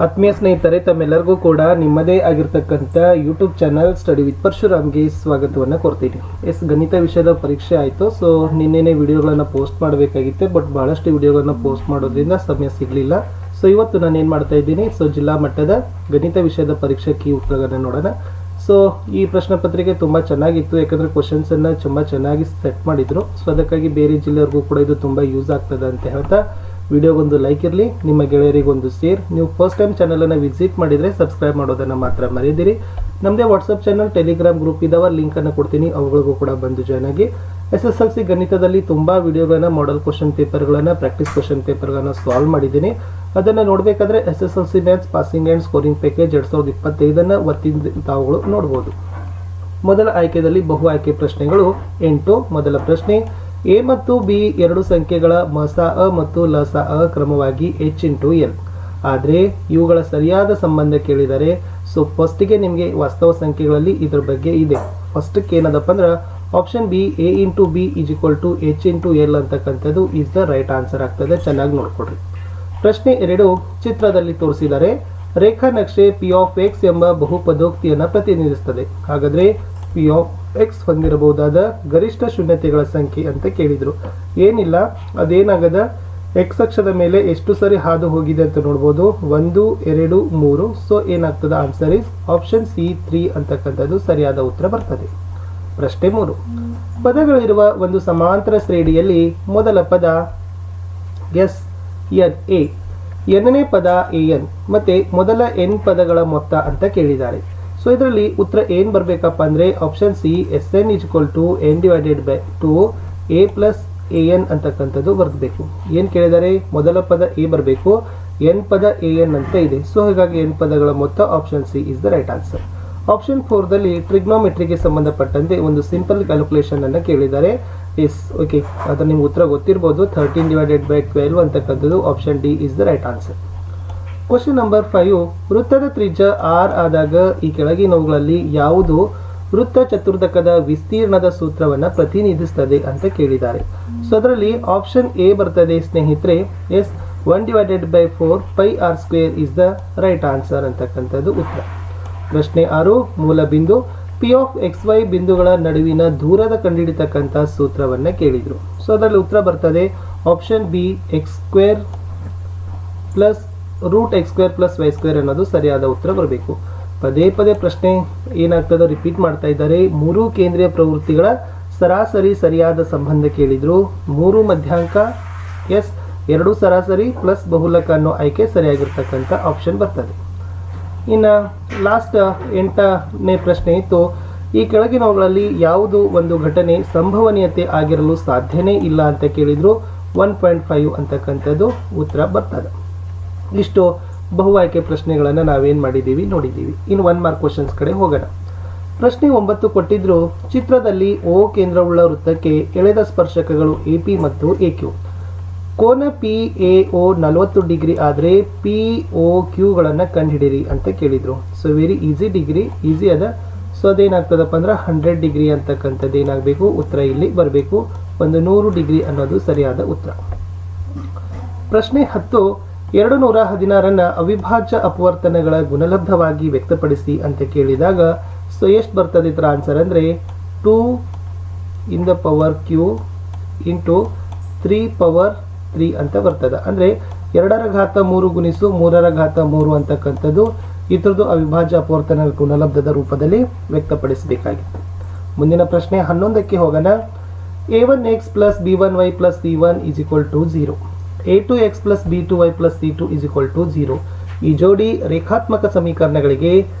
ಆತ್ಮೀಯ ಸ್ನೇಹಿತರೆ, ತಮ್ಮೆಲ್ಲರಿಗೂ ಕೂಡ ನಿಮ್ಮದೇ ಆಗಿರ್ತಕ್ಕಂಥ ಯೂಟ್ಯೂಬ್ ಚಾನಲ್ ಸ್ಟಡಿ ವಿತ್ ಪರಶುರಾಮ್ಗೆ ಸ್ವಾಗತವನ್ನು ಕೊಡ್ತೀನಿ. ಗಣಿತ ವಿಷಯದ ಪರೀಕ್ಷೆ ಆಯಿತು. ಸೊ ನಿನ್ನೆನೇ ವಿಡಿಯೋಗಳನ್ನು ಪೋಸ್ಟ್ ಮಾಡಬೇಕಾಗಿತ್ತು, ಬಟ್ ಬಹಳಷ್ಟು ವಿಡಿಯೋಗಳನ್ನು ಪೋಸ್ಟ್ ಮಾಡೋದ್ರಿಂದ ಸಮಯ ಸಿಗಲಿಲ್ಲ. ಸೊ ಇವತ್ತು ನಾನು ಏನು ಮಾಡ್ತಾ ಇದ್ದೀನಿ, ಸೊ ಜಿಲ್ಲಾ ಮಟ್ಟದ ಗಣಿತ ವಿಷಯದ ಪರೀಕ್ಷೆ ಕೀ ಉತ್ತರಗಳನ್ನು ನೋಡೋಣ. ಸೊ ಈ ಪ್ರಶ್ನೆ ಪತ್ರಿಕೆ ತುಂಬ ಚೆನ್ನಾಗಿತ್ತು, ಯಾಕಂದರೆ ಕ್ವಶನ್ಸನ್ನು ತುಂಬ ಚೆನ್ನಾಗಿ ಸೆಟ್ ಮಾಡಿದರು. ಸೊ ಅದಕ್ಕಾಗಿ ಬೇರೆ ಜಿಲ್ಲೆಯವ್ರಿಗೂ ಕೂಡ ಇದು ತುಂಬ ಯೂಸ್ ಆಗ್ತದೆ ಅಂತ ಹೇಳ್ತಾ ವಿಡಿಯೋಗೊಂದು ಲೈಕ್ ಇರಲಿ, ನಿಮ್ಮ ಗೆಳೆಯರಿಗೊಂದು ಶೇರ್. ನೀವು ಫಸ್ಟ್ ಟೈಮ್ ಚಾನಲನ್ನು ವಿಸಿಟ್ ಮಾಡಿದರೆ ಸಬ್ಸ್ಕ್ರೈಬ್ ಮಾಡೋದನ್ನು ಮಾತ್ರ ಮರೆಯದಿರಿ. ನಮ್ಮದೇ ವಾಟ್ಸಪ್ ಚಾನಲ್, ಟೆಲಿಗ್ರಾಮ್ ಗ್ರೂಪ್ ಇದಾವ, ಲಿಂಕನ್ನು ಕೊಡ್ತೀನಿ, ಅವುಗಳಿಗೂ ಕೂಡ ಬಂದು ಜಾಯ್ನ್ ಆಗಿ. SSLC ಗಣಿತದಲ್ಲಿ ತುಂಬ ವಿಡಿಯೋಗಳನ್ನು, ಮಾಡೆಲ್ ಕ್ವಶನ್ ಪೇಪರ್ಗಳನ್ನು, ಪ್ರಾಕ್ಟೀಸ್ ಕ್ವಶನ್ ಪೇಪರ್ಗಳನ್ನು ಸಾಲ್ವ್ ಮಾಡಿದ್ದೀನಿ. ಅದನ್ನು ನೋಡಬೇಕಾದ್ರೆ SSLC maths passing and scoring package 2025 ಒತ್ತಿದ ತಾವುಗಳು ನೋಡ್ಬೋದು. ಮೊದಲ ಆಯ್ಕೆಯಲ್ಲಿ ಬಹು ಆಯ್ಕೆ ಪ್ರಶ್ನೆಗಳು 8. ಮೊದಲ ಪ್ರಶ್ನೆ, ಎ ಮತ್ತು ಬಿ ಎರಡು ಸಂಖ್ಯೆಗಳ ಮಸಾ ಅ ಮತ್ತು ಲಸಾ ಅ ಕ್ರಮವಾಗಿ H×L. ಆದರೆ ಇವುಗಳ ಸರಿಯಾದ ಸಂಬಂಧ ಕೇಳಿದರೆ, ಸೊ ಫಸ್ಟಿಗೆ ನಿಮಗೆ ವಾಸ್ತವ ಸಂಖ್ಯೆಗಳಲ್ಲಿ ಇದ್ರ ಬಗ್ಗೆ ಇದೆ. ಫಸ್ಟಕ್ಕೆ ಏನದಪ್ಪ ಅಂದ್ರೆ ಆಪ್ಷನ್ ಬಿ, A×B = H×L ಅಂತಕ್ಕಂಥದ್ದು ಈಸ್ ದ ರೈಟ್ ಆನ್ಸರ್ ಆಗ್ತದೆ. ಚೆನ್ನಾಗಿ ನೋಡ್ಕೊಡ್ರಿ. ಪ್ರಶ್ನೆ 2, ಚಿತ್ರದಲ್ಲಿ ತೋರಿಸಿದರೆ ರೇಖಾ ನಕ್ಷೆ P(x) ಎಂಬ ಬಹುಪದೋಕ್ತಿಯನ್ನು ಪ್ರತಿನಿಧಿಸುತ್ತದೆ. ಹಾಗಾದರೆ P(x) ಹೊಂದಿರಬಹುದಾದ ಗರಿಷ್ಠ ಶೂನ್ಯತೆಗಳ ಸಂಖ್ಯೆ ಅಂತ ಕೇಳಿದ್ರು. ಏನಿಲ್ಲ, ಅದೇನಾಗದ X ಅಕ್ಷದ ಮೇಲೆ ಎಷ್ಟು ಸರಿ ಹಾದು ಹೋಗಿದೆ ಅಂತ ನೋಡ್ಬೋದು. 1, 2, 3. ಸೊ ಏನಾಗ್ತದೆ, ಆನ್ಸರ್ ಇಸ್ ಆಪ್ಷನ್ ಸಿ 3 ಅಂತಕ್ಕಂಥದ್ದು ಸರಿಯಾದ ಉತ್ತರ ಬರ್ತದೆ. ಪ್ರಶ್ನೆ 3, ಪದಗಳಿರುವ ಒಂದು ಸಮಾಂತರ ಶ್ರೇಣಿಯಲ್ಲಿ ಮೊದಲ ಪದ SNA, ಎನ್ನನೇ ಪದ AN ಮತ್ತೆ ಮೊದಲ N ಪದಗಳ ಮೊತ್ತ ಅಂತ ಕೇಳಿದ್ದಾರೆ. ಸೊ ಇದರಲ್ಲಿ ಉತ್ತರ ಏನು ಬರಬೇಕಪ್ಪ ಅಂದರೆ option C, SN = N/2 A + AN ಅಂತಕ್ಕಂಥದ್ದು ಬರಬೇಕು. ಏನು ಕೇಳಿದರೆ, ಮೊದಲ ಪದ ಎ ಬರಬೇಕು, N ಪದ AN ಅಂತ ಇದೆ. ಸೊ ಹೀಗಾಗಿ N ಪದಗಳ ಮೊತ್ತ option C is the right answer. Option 4ದಲ್ಲಿ ಟ್ರಿಗ್ನೋಮೆಟ್ರಿಗೆ ಸಂಬಂಧಪಟ್ಟಂತೆ ಒಂದು ಸಿಂಪಲ್ ಕ್ಯಾಲ್ಕುಲೇಷನ್ ಅನ್ನು ಕೇಳಿದ್ದಾರೆ. ಓಕೆ, ಅದರ ನಿಮ್ಗೆ ಉತ್ತರ ಗೊತ್ತಿರ್ಬೋದು. 13/12 ಅಂತಕ್ಕಂಥದ್ದು option D is the right answer. Question number 5, ವೃತ್ತದ ತ್ರಿಜ್ಯ r ಆದಾಗ ಈ ಕೆಳಗಿನವುಗಳಲ್ಲಿ ಯಾವುದು ವೃತ್ತ ಚತುರ್ಧಕದ ವಿಸ್ತೀರ್ಣದ ಸೂತ್ರವನ್ನು ಪ್ರತಿನಿಧಿಸುತ್ತದೆ ಅಂತ ಕೇಳಿದ್ದಾರೆ. ಸೊ ಅದರಲ್ಲಿ ಆಪ್ಷನ್ ಎ ಬರ್ತದೆ ಸ್ನೇಹಿತರೆ. 1/4 πr² is the right answer ಅಂತಕ್ಕಂಥದ್ದು ಉತ್ತರ. ಪ್ರಶ್ನೆ 6, ಮೂಲ ಬಿಂದು P(xy) ಬಿಂದುಗಳ ನಡುವಿನ ದೂರದ ಕಂಡುಹಿಡಿತಕ್ಕಂಥ ಸೂತ್ರವನ್ನು ಕೇಳಿದರು. ಸೊ ಅದರಲ್ಲಿ ಉತ್ತರ ಬರ್ತದೆ option B, x² + √x² + y² ಅನ್ನೋದು ಸರಿಯಾದ ಉತ್ತರ ಬರಬೇಕು. ಪದೇ ಪದೇ ಪ್ರಶ್ನೆ ಏನಾಗ್ತದೆ, ರಿಪೀಟ್ ಮಾಡ್ತಾ ಇದ್ದಾರೆ. 3 ಕೇಂದ್ರೀಯ ಪ್ರವೃತ್ತಿಗಳ ಸರಾಸರಿ ಸರಿಯಾದ ಸಂಬಂಧ ಕೇಳಿದ್ರು. 3 ಮಧ್ಯಾಂಕ, 2 ಸರಾಸರಿ ಪ್ಲಸ್ ಬಹುಲಕ ಅನ್ನೋ ಆಯ್ಕೆ ಸರಿಯಾಗಿರ್ತಕ್ಕಂಥ ಆಪ್ಷನ್ ಬರ್ತದೆ. ಇನ್ನು ಲಾಸ್ಟ್ 8ನೇ ಪ್ರಶ್ನೆ ಇತ್ತು, ಈ ಕೆಳಗಿನವುಗಳಲ್ಲಿ ಯಾವುದು ಒಂದು ಘಟನೆ ಸಂಭವನೀಯತೆ ಆಗಿರಲು ಸಾಧ್ಯನೇ ಇಲ್ಲ ಅಂತ ಕೇಳಿದ್ರು. 1.5 ಅಂತಕ್ಕಂಥದ್ದು ಉತ್ತರ ಬರ್ತದೆ. ಇಷ್ಟು ಬಹು ಆಯ್ಕೆ ಪ್ರಶ್ನೆಗಳನ್ನು ನಾವೇನು ಮಾಡಿದ್ದೀವಿ ನೋಡಿದ್ದೀವಿ. ಇನ್ನು 1 ಮಾರ್ಕ್ ಕ್ವಶನ್ಸ್ ಕಡೆ ಹೋಗೋಣ. ಪ್ರಶ್ನೆ 9 ಕೊಟ್ಟಿದ್ರು, ಚಿತ್ರದಲ್ಲಿ O ಕೇಂದ್ರವುಳ್ಳ ವೃತ್ತಕ್ಕೆ ಎಳೆದ ಸ್ಪರ್ಶಕಗಳು AP ಮತ್ತು AQ. ಕೋನ PAO 40 ಡಿಗ್ರಿ ಆದರೆ POQಗಳನ್ನು ಕಂಡುಹಿಡಿಯಿರಿ ಅಂತ ಕೇಳಿದರು. ಸೊ ವೆರಿ ಈಸಿ ಅದ. ಸೊ ಅದೇನಾಗ್ತದಪ್ಪ ಅಂದ್ರೆ 100 ಡಿಗ್ರಿ ಅಂತಕ್ಕಂಥದ್ದು ಏನಾಗಬೇಕು, ಉತ್ತರ ಇಲ್ಲಿ ಬರಬೇಕು. ಒಂದು 100 ಡಿಗ್ರಿ ಅನ್ನೋದು ಸರಿಯಾದ ಉತ್ತರ. ಪ್ರಶ್ನೆ 10, 216 ಅವಿಭಾಜ್ಯ ಅಪವರ್ತನಗಳ ಗುಣಲಬ್ಧವಾಗಿ ವ್ಯಕ್ತಪಡಿಸಿ ಅಂತ ಕೇಳಿದಾಗ, ಸೊ ಎಷ್ಟು ಬರ್ತದೆ ಇದರ ಆನ್ಸರ್ ಅಂದರೆ 2⁻³ × 3⁻³ ಅಂತ ಬರ್ತದೆ. ಅಂದರೆ 2⁻³ × 3⁻³ ಅಂತಕ್ಕಂಥದ್ದು ಇದ್ರದ್ದು ಅವಿಭಾಜ್ಯ ಅಪವರ್ತನ ಗುಣಲಬ್ಧದ ರೂಪದಲ್ಲಿ ವ್ಯಕ್ತಪಡಿಸಬೇಕಾಗಿತ್ತು. ಮುಂದಿನ ಪ್ರಶ್ನೆ 11ಕ್ಕೆ ಹೋಗೋಣ. A1x + B1y + C1 = 0. A2x + B2y + C2 = 0. ಈ ಜೋಡಿ ರೇಖಾತ್ಮಕ ಸಮೀಕರಣಗಳಿಗೆ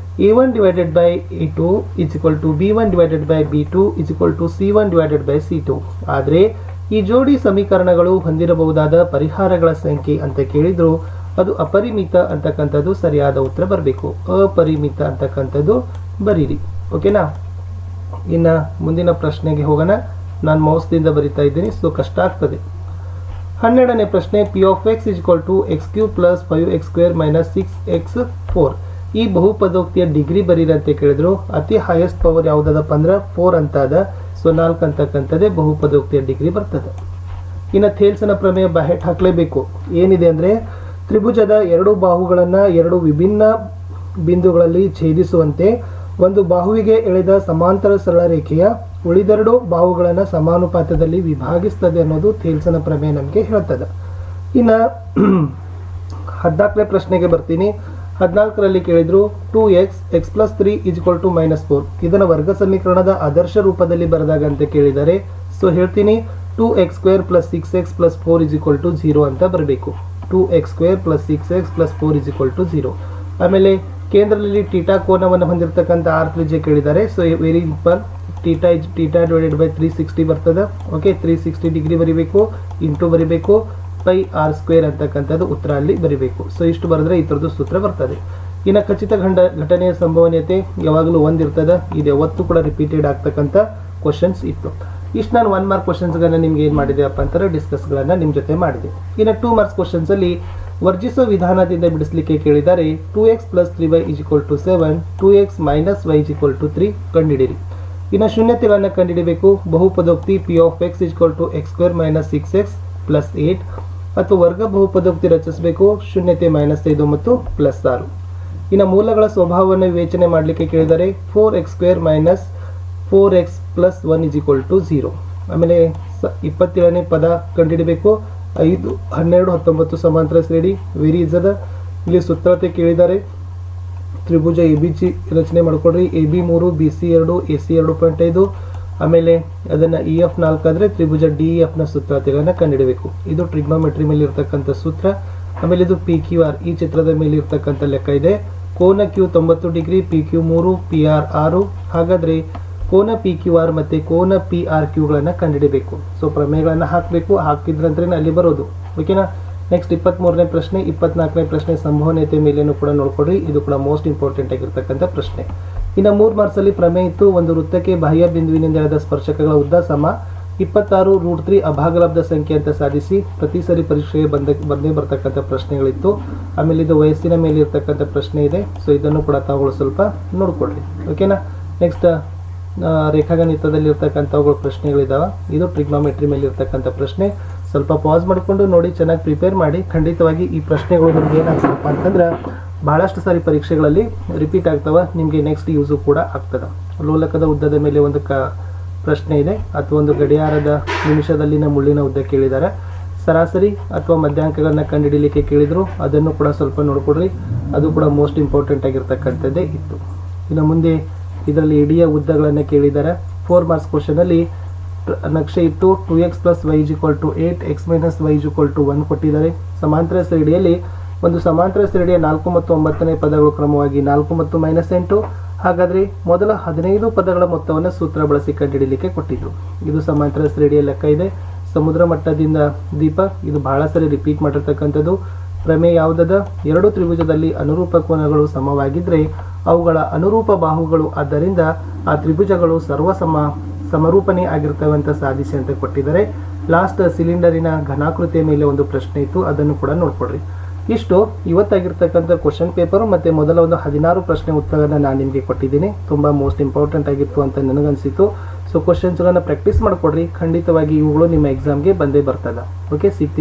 A1/A2 = B1/B2 = C1/C2. ಆದರೆ ಈ ಜೋಡಿ ಸಮೀಕರಣಗಳು ಹೊಂದಿರಬಹುದಾದ ಪರಿಹಾರಗಳ ಸಂಖ್ಯೆ ಅಂತ ಕೇಳಿದ್ರು. ಅದು ಅಪರಿಮಿತ ಅಂತಕ್ಕಂಥದ್ದು ಸರಿಯಾದ ಉತ್ತರ ಬರಬೇಕು. ಅಪರಿಮಿತ ಅಂತಕ್ಕಂಥದ್ದು ಬರೀರಿ. ಓಕೆನಾ. ಇನ್ನು ಮುಂದಿನ ಪ್ರಶ್ನೆಗೆ ಹೋಗೋಣ. ನಾನು ಮೌಸ್ದಿಂದ ಬರಿತಾ ಇದ್ದೀನಿ, ಸೊ ಕಷ್ಟ ಆಗ್ತದೆ. 12ನೇ ಪ್ರಶ್ನೆ, P(x) = x³ + 5x² - 6x4. ಈ ಬಹುಪದೋಕ್ತಿಯ ಡಿಗ್ರಿ ಬರೀರಿ ಅಂತ ಕೇಳಿದ್ರು. ಅತಿ ಹೈಯೆಸ್ಟ್ ಪವರ್ ಯಾವುದದಪ್ಪ ಅಂದ್ರೆ 4 ಅಂತ ಅದ. ಸೊ 4 ಅಂತಕ್ಕಂಥದ್ದೇ ಬಹುಪದೋಕ್ತಿಯ ಡಿಗ್ರಿ ಬರ್ತದೆ. ಇನ್ನು ಥೇಲ್ಸನ ಪ್ರಮೇಯ ಬಹೆಟ್ ಹಾಕಲೇಬೇಕು. ಏನಿದೆ ಅಂದರೆ ತ್ರಿಭುಜದ ಎರಡು ಬಾಹುಗಳನ್ನು ಎರಡು ವಿಭಿನ್ನ ಬಿಂದುಗಳಲ್ಲಿ ಛೇದಿಸುವಂತೆ ಒಂದು ಬಾಹುವಿಗೆ ಎಳೆದ ಸಮಾಂತರ ಸರಳ ರೇಖೆಯ ಉಳಿದೆರಡು ಬಾಹುಗಳನ್ನು ಸಮಾನುಪಾತದಲ್ಲಿ ವಿಭಾಗಿಸ್ತದೆ ಅನ್ನೋದು ಥೇಲ್ಸನ ಪ್ರಮೇಯ ನಮಗೆ ಹೇಳ್ತದೆ. ಇನ್ನು 14ನೇ ಪ್ರಶ್ನೆಗೆ ಬರ್ತೀನಿ. 14ರಲ್ಲಿ ಕೇಳಿದ್ರು 2x x+3 = -4 ಇದನ್ನು ವರ್ಗ ಸಮೀಕರಣದ ಆದರ್ಶ ರೂಪದಲ್ಲಿ ಬರೆದಾಗ ಅಂತ ಕೇಳಿದ್ದಾರೆ. ಸೊ ಹೇಳ್ತೀನಿ 2x² + 6x + 4 = 0 ಅಂತ ಬರಬೇಕು. 2x² + 6x + 4 = 0. ಆಮೇಲೆ ಕೇಂದ್ರದಲ್ಲಿ ಥೀಟಾ ಕೋನವನ್ನು ಹೊಂದಿರತಕ್ಕಂಥ ಆರ್ ತ್ರಿಜ್ಯ ಕೇಳಿದ್ದಾರೆ. ಸೊ ವೆರಿ ಸಿಂಪಲ್, ಥೀಟಾ / 360 ಬರ್ತದೆ. ಓಕೆ, 360 ಡಿಗ್ರಿ ಬರಿಬೇಕು, ಇಂಟು ಬರಿಬೇಕು, πr² ಅಂತಕ್ಕಂಥದ್ದು ಉತ್ತರ ಅಲ್ಲಿ ಬರಿಬೇಕು. ಸೊ ಇಷ್ಟು ಬರೆದ್ರೆ ಈ ಥರದ್ದು ಸೂತ್ರ ಬರ್ತದೆ. ಇನ್ನು ಖಚಿತ ಘಟನೆಯ ಸಂಭವನೀಯತೆ ಯಾವಾಗಲೂ ಒಂದಿರ್ತದೆ. ಇದು ಯಾವತ್ತೂ ಕೂಡ ರಿಪೀಟೆಡ್ ಆಗ್ತಕ್ಕಂಥ ಕ್ವಶನ್ಸ್ ಇತ್ತು. ಇಷ್ಟು ನಾನು 1 ಮಾರ್ಕ್ ಕ್ವಶನ್ಸ್ಗಳನ್ನ ನಿಮ್ಗೆ ಏನು ಮಾಡಿದೆಪ್ಪ ಅಂತಾರೆ ಡಿಸ್ಕಸ್ಗಳನ್ನು ನಿಮ್ಮ ಜೊತೆ ಮಾಡಿದೆ. ಇನ್ನು 2 ಮಾರ್ಕ್ಸ್ ಕ್ವಶನ್ಸಲ್ಲಿ ವರ್ಜಿಸುವ ವಿಧಾನದಿಂದ ಬಿಡಿಸಲಿಕ್ಕೆ ಕೇಳಿದ್ದಾರೆ. 2x + 3y = 7, 2x - y = 3 ಕಂಡುಹಿಡಿಯಿರಿ. ಇನ್ನು ಶೂನ್ಯತೆಗಳನ್ನು ಕಂಡುಹಿಡಿಯಬೇಕು. ಬಹುಪದೋಕ್ತಿ p(x) = x² - 6x + 8 ಅಥವಾ ವರ್ಗ ಬಹುಪದೋಕ್ತಿ ರಚಿಸಬೇಕು. ಶೂನ್ಯತೆ -5 ಮತ್ತು +6. ಇನ್ನು ಮೂಲಗಳ ಸ್ವಭಾವವನ್ನು ವಿವೇಚನೆ ಮಾಡಲಿಕ್ಕೆ ಕೇಳಿದರೆ 4x² - 4x + 1 = 0. ಆಮೇಲೆ 27ನೇ ಪದ ಕಂಡುಹಿಡಬೇಕು. 5, 12, 19 ಸಮಾಂತರ ಶ್ರೇಣಿ ವೆರಿ ಈಸ್ ಅದ. ಇಲ್ಲಿ ಸೂತ್ರತೆ ಕೇಳಿದ್ದಾರೆ. ತ್ರಿಭುಜ ABC ರಚನೆ ಮಾಡ್ಕೊಡ್ರಿ. AB 3, BC 2, AC 2.5. ಆಮೇಲೆ ಅದನ್ನು EF 4 ಆದರೆ ತ್ರಿಭುಜ DEF ನ ಸೂತ್ರತೆಗಳನ್ನು ಕಂಡುಹಿಡಬೇಕು. ಇದು ಟ್ರಿಗ್ನೋಮೆಟ್ರಿ ಮೇಲೆ ಇರ್ತಕ್ಕಂಥ ಸೂತ್ರ. ಆಮೇಲೆ ಇದು PQR ಈ ಚಿತ್ರದ ಮೇಲೆ ಇರ್ತಕ್ಕಂಥ ಲೆಕ್ಕ ಇದೆ. ಕೋನ Q 90 ಡಿಗ್ರಿ, PQ 3, PR 6. ಹಾಗಾದರೆ ಕೋನ PQR ಮತ್ತು ಕೋನ PRQಗಳನ್ನು ಕಂಡುಹಿಡಬೇಕು. ಸೊ ಪ್ರಮೇಯಗಳನ್ನು ಹಾಕಬೇಕು. ಹಾಕಿದ್ರಂದ್ರೆ ಅಲ್ಲಿ ಬರೋದು. ಓಕೆನಾ. ನೆಕ್ಸ್ಟ್ 23ನೇ ಪ್ರಶ್ನೆ, 24ನೇ ಪ್ರಶ್ನೆ ಸಂಭವನೀಯತೆ ಮೇಲೇನು ಕೂಡ ನೋಡ್ಕೊಡ್ರಿ. ಇದು ಕೂಡ ಮೋಸ್ಟ್ ಇಂಪಾರ್ಟೆಂಟ್ ಆಗಿರ್ತಕ್ಕಂಥ ಪ್ರಶ್ನೆ. ಇನ್ನು 3 ಮಾರ್ಕ್ಸಲ್ಲಿ ಪ್ರಮೇಯ ಇತ್ತು. ಒಂದು ವೃತ್ತಕ್ಕೆ ಬಾಹ್ಯ ಬಿಂದುವಿನಿಂದ ಎಳೆದ ಸ್ಪರ್ಶಕಗಳ ಉದ್ದ ಸಮ 26√3 ಅಭಾಗಲಬ್ಧ ಸಂಖ್ಯೆ ಅಂತ ಸಾಧಿಸಿ ಪ್ರತಿ ಸರಿ ಪರೀಕ್ಷೆಗೆ ಬಂದೇ ಬರ್ತಕ್ಕಂಥ ಪ್ರಶ್ನೆಗಳಿತ್ತು. ಆಮೇಲೆ ಇದು ವಯಸ್ಸಿನ ಮೇಲೆ ಇರ್ತಕ್ಕಂಥ ಪ್ರಶ್ನೆ ಇದೆ. ಸೊ ಇದನ್ನು ಕೂಡ ತಾವುಗಳು ಸ್ವಲ್ಪ ನೋಡ್ಕೊಡ್ರಿ. ಓಕೆನಾ. ನೆಕ್ಸ್ಟ್ ರೇಖಾಗಣಿತದಲ್ಲಿ ಇರ್ತಕ್ಕಂಥವುಗಳು ಪ್ರಶ್ನೆಗಳಿದ್ದಾವೆ. ಇದು ಟ್ರಿಗ್ನೋಮೆಟ್ರಿ ಮೇಲೆ ಇರ್ತಕ್ಕಂಥ ಪ್ರಶ್ನೆ. ಸ್ವಲ್ಪ ಪಾಸ್ ಮಾಡಿಕೊಂಡು ನೋಡಿ, ಚೆನ್ನಾಗಿ ಪ್ರಿಪೇರ್ ಮಾಡಿ. ಖಂಡಿತವಾಗಿ ಈ ಪ್ರಶ್ನೆಗಳು ನಿಮ್ಗೆ ಏನಾಗ್ತಪ್ಪ ಅಂತಂದ್ರೆ ಬಹಳಷ್ಟು ಸಾರಿ ಪರೀಕ್ಷೆಗಳಲ್ಲಿ ರಿಪೀಟ್ ಆಗ್ತವೆ. ನಿಮಗೆ ನೆಕ್ಸ್ಟ್ ಯೂಸು ಕೂಡ ಆಗ್ತದೆ. ಲೋಲಕದ ಉದ್ದದ ಮೇಲೆ ಒಂದು ಪ್ರಶ್ನೆ ಇದೆ, ಅಥವಾ ಒಂದು ಗಡಿಯಾರದ ನಿಮಿಷದಲ್ಲಿನ ಮುಳ್ಳಿನ ಉದ್ದ ಕೇಳಿದ್ದಾರೆ. ಸರಾಸರಿ ಅಥವಾ ಮಧ್ಯಾಂಕಗಳನ್ನ ಕಂಡುಹಿಡಲಿಕ್ಕೆ ಕೇಳಿದ್ರು. ಅದನ್ನು ಕೂಡ ಸ್ವಲ್ಪ ನೋಡ್ಕೊಡ್ರಿ. ಅದು ಕೂಡ ಮೋಸ್ಟ್ ಇಂಪಾರ್ಟೆಂಟ್ ಆಗಿರ್ತಕ್ಕಂಥದ್ದೇ ಇತ್ತು. ಇನ್ನು ಮುಂದೆ ಇದರಲ್ಲಿ ಇಡೀ ಉದ್ದಗಳನ್ನು ಕೇಳಿದ್ದಾರೆ. 4 ಮಾರ್ಕ್ಸ್ ಕ್ವಶನಲ್ಲಿ ನಕ್ಷೆ ಇತ್ತು. 2x + y = 8, x - y = 1 ಕೊಟ್ಟಿದ್ದಾರೆ. ಸಮಾಂತರ ಶ್ರೇಣಿಯಲ್ಲಿ ಒಂದು ಸಮಾಂತರ ಶ್ರೇಣಿಯ 4 ಮತ್ತು 9ನೇ ಪದಗಳು ಕ್ರಮವಾಗಿ 4 ಮತ್ತು -8. ಹಾಗಾದರೆ ಮೊದಲ 15 ಪದಗಳ ಮೊತ್ತವನ್ನು ಸೂತ್ರ ಬಳಸಿ ಕಂಡುಹಿಡಲಿಕ್ಕೆ ಕೊಟ್ಟಿದ್ರು. ಇದು ಸಮಾಂತರ ಶ್ರೇಣಿಯ ಲೆಕ್ಕ ಇದೆ. ಸಮುದ್ರ ಮಟ್ಟದಿಂದ ದೀಪ ಇದು ಬಹಳ ಸರಿ ರಿಪೀಟ್ ಮಾಡಿರ್ತಕ್ಕಂಥದ್ದು. ಪ್ರಮೇಯ ಯಾವುದದ? ಎರಡು ತ್ರಿಭುಜದಲ್ಲಿ ಅನುರೂಪ ಕೋನಗಳು ಸಮವಾಗಿದ್ದರೆ ಅವುಗಳ ಅನುರೂಪ ಬಾಹುಗಳು, ಆದ್ದರಿಂದ ಆ ತ್ರಿಭುಜಗಳು ಸಮರೂಪನೇ ಆಗಿರ್ತವೆ ಅಂತ ಸಾಧಿಸಿ ಅಂತ ಕೊಟ್ಟಿದ್ದಾರೆ. ಲಾಸ್ಟ್ ಸಿಲಿಂಡರಿನ ಘನಾಕೃತಿಯ ಮೇಲೆ ಒಂದು ಪ್ರಶ್ನೆ ಇತ್ತು, ಅದನ್ನು ಕೂಡ ನೋಡ್ಕೊಡ್ರಿ. ಇಷ್ಟು ಇವತ್ತಾಗಿರ್ತಕ್ಕಂಥ ಕ್ವಶನ್ ಪೇಪರು ಮತ್ತು ಮೊದಲ ಒಂದು 16 ಪ್ರಶ್ನೆ ಉತ್ತರಗಳನ್ನು ನಾನು ನಿಮಗೆ ಕೊಟ್ಟಿದ್ದೀನಿ. ತುಂಬ ಮೋಸ್ಟ್ ಇಂಪಾರ್ಟೆಂಟ್ ಆಗಿತ್ತು ಅಂತ ನನಗನ್ಸಿತ್ತು. ಸೊ ಕ್ವಶನ್ಸ್ಗಳನ್ನು ಪ್ರಾಕ್ಟೀಸ್ ಮಾಡಿಕೊಡ್ರಿ. ಖಂಡಿತವಾಗಿ ಇವುಗಳು ನಿಮ್ಮ ಎಕ್ಸಾಮ್ಗೆ ಬಂದೇ ಬರ್ತದೆ. ಓಕೆ, ಸಿಗ್ತೀವಿ.